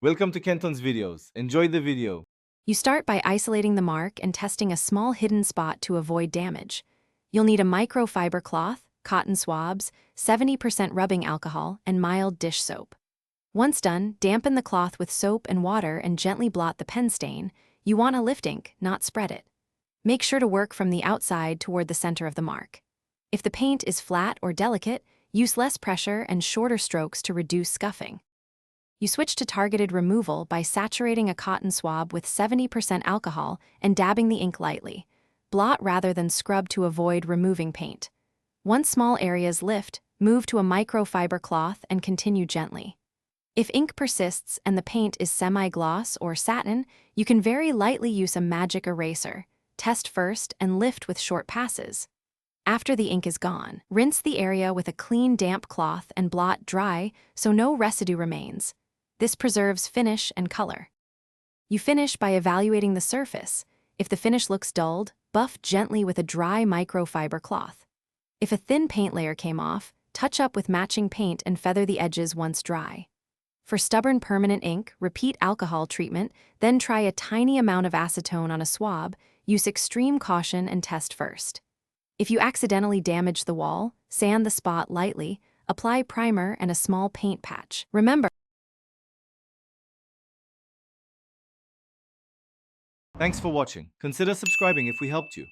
Welcome to Kenton's videos. Enjoy the video. You start by isolating the mark and testing a small hidden spot to avoid damage. You'll need a microfiber cloth, cotton swabs, 70% rubbing alcohol, and mild dish soap. Once done, dampen the cloth with soap and water and gently blot the pen stain. You want to lift ink, not spread it. Make sure to work from the outside toward the center of the mark. If the paint is flat or delicate, use less pressure and shorter strokes to reduce scuffing. You switch to targeted removal by saturating a cotton swab with 70% alcohol and dabbing the ink lightly. Blot rather than scrub to avoid removing paint. Once small areas lift, move to a microfiber cloth and continue gently. If ink persists and the paint is semi-gloss or satin, you can very lightly use a magic eraser. Test first and lift with short passes. After the ink is gone, rinse the area with a clean, damp cloth and blot dry so no residue remains. This preserves finish and color. You finish by evaluating the surface. If the finish looks dulled, buff gently with a dry microfiber cloth. If a thin paint layer came off, touch up with matching paint and feather the edges once dry. For stubborn permanent ink, repeat alcohol treatment, then try a tiny amount of acetone on a swab. Use extreme caution and test first. If you accidentally damage the wall, sand the spot lightly, apply primer and a small paint patch. Remember, Thanks for watching. Consider subscribing if we helped you.